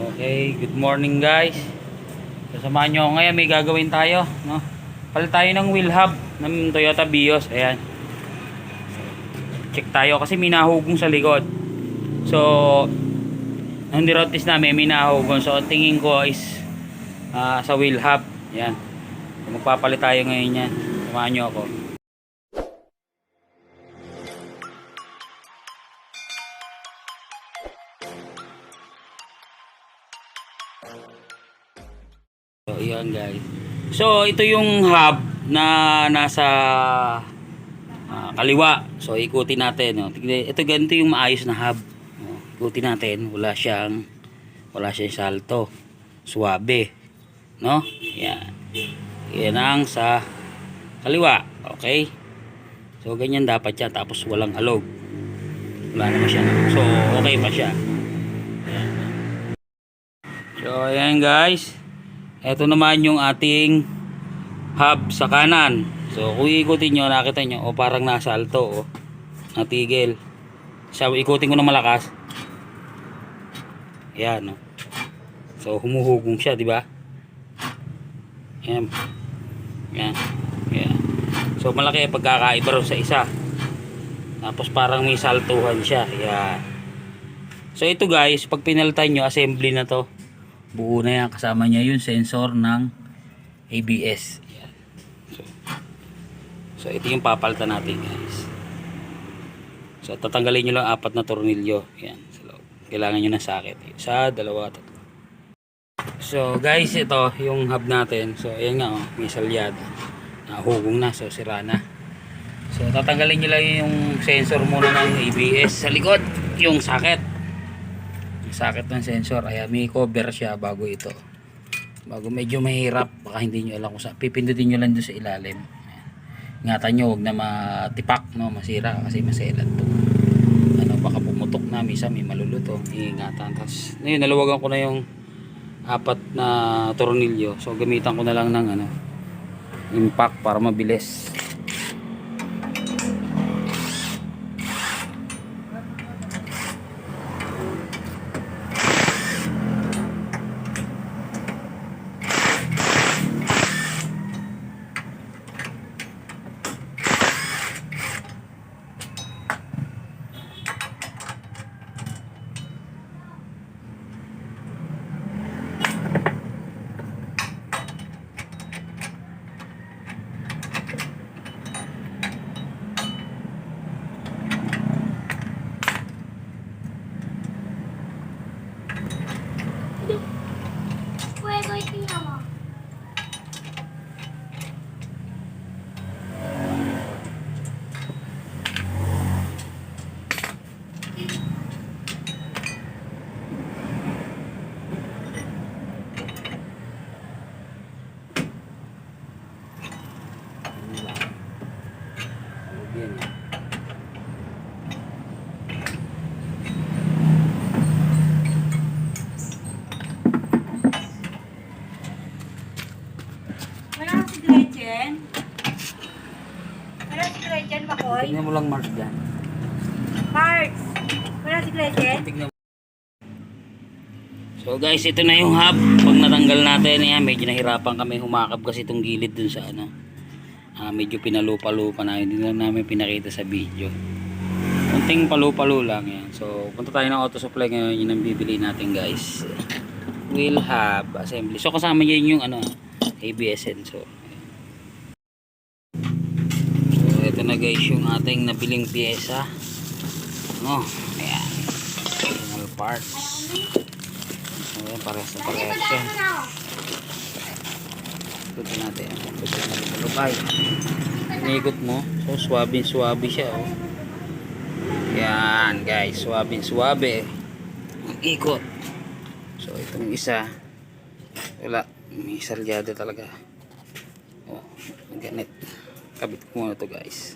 Okay, good morning guys. Sasamahan nyo ako ngayon, may gagawin tayo, no? Palit tayo ng wheel hub ng Toyota Vios. Ayan. Check tayo kasi may nahugong sa likod. So, ang nirotis namin may nahugong. So, tingin ko is sa wheel hub. Ayan. So, magpapalit tayo ngayon yan. Samahan nyo ako. So, ayan guys. So, ito yung hub na nasa kaliwa. So, ikutin natin. No? Ito ganito yung maayos na hub. No? Ikutin natin. Wala siyang salto. Suwabe. No? Ayan. Yan ang sa kaliwa. Okay? So, ganyan dapat yan. Tapos, walang alog. Wala naman siya. So, okay pa siya. Ayan. So, ayan guys. Ito naman yung ating hub sa kanan. So kung ikutin nyo, nakita nyo, parang nasa alto, natigil. So ikutin ko na malakas. Ayan, no. So humuhugong siya, di ba? Ayan. Ayan. Ayan. So malaki pagkakaiba rin sa isa. Tapos parang may saltuhan siya. Ayan. So ito guys, pag pinalitan nyo, assembly na to. Buo na yan, kasama niya yung sensor ng ABS. Yan. So ito yung papalitan natin guys. So tatanggalin nyo lang 4 na tornilyo. Yan, sa loob. Kailangan nyo ng socket. Isa, dalawa, tatlo. So guys, ito yung hub natin. So ayan nga, may salyad. Nahugong na, so sira na. So tatanggalin nyo lang yung sensor muna ng ABS sa likod. Yung socket ng sensor. Ayan, may cover siya bago ito. Bago medyo mahirap, baka hindi nyo alam kung saan. Pipindutin nyo lang doon sa ilalim. Ayan. Ingatan nyo, huwag na matipak, no? Masira kasi maselan to. Ano, baka pumutok na, misa may maluluto. Iingatan. Tapos, ngayon, nalawagan ko na yung 4 na tornilyo. So, gamitan ko na lang ng impact para mabilis. Tignan mo lang marks dyan. Marks! Wala si Gretchen? Tignan mo. So guys, ito na yung hub. Pag natanggal natin, yan, medyo nahirapan kami humakap kasi itong gilid dun sa medyo pinalupa-lupa na. Hindi na namin pinakita sa video. Kunting palupa-lu lang yan. So punta tayo ng auto supply ngayon. Yun ang bibili natin guys. Wheel hub assembly. So kasama yun yung ABS sensor. Ito na guys yung ating nabiling pyesa. Ayan. Original parts. Ayan, parehas na parehas yan. Ito natin. Ito natin malubay. Inikot mo. So, suwabe siya. Ayan guys. Suwabe. Ikot. So, itong isa. Wala. May salyado talaga. Ganit. Kabit ko muna to guys.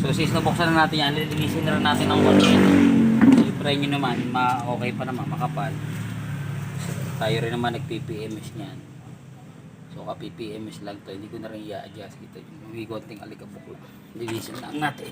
So since nabuksan na natin yan, lilinisin na rin natin ng konti. So try nyo naman, okay pa naman, makapal. So, tayo rin naman nag-PPMS niyan. So ka-PPMS lang to, hindi ko na rin i-adjust. Ito yung may konting alikabok lang. Lilinisin lang natin.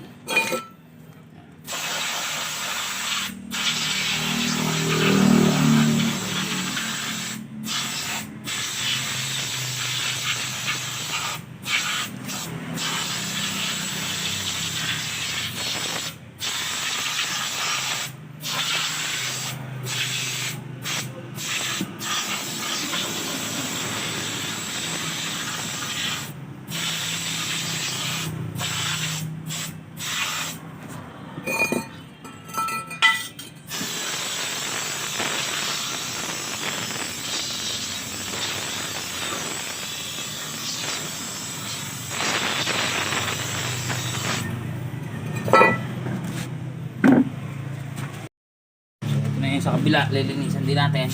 Ito na yung sa kabila, lilinisan din natin.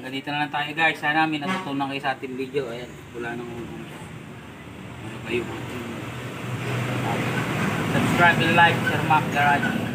Hanggang dito na lang tayo guys. Sana may natutunan kayo sa ating video. Ayan, wala nang ano kayo. Subscribe, like, share, Mac Garage.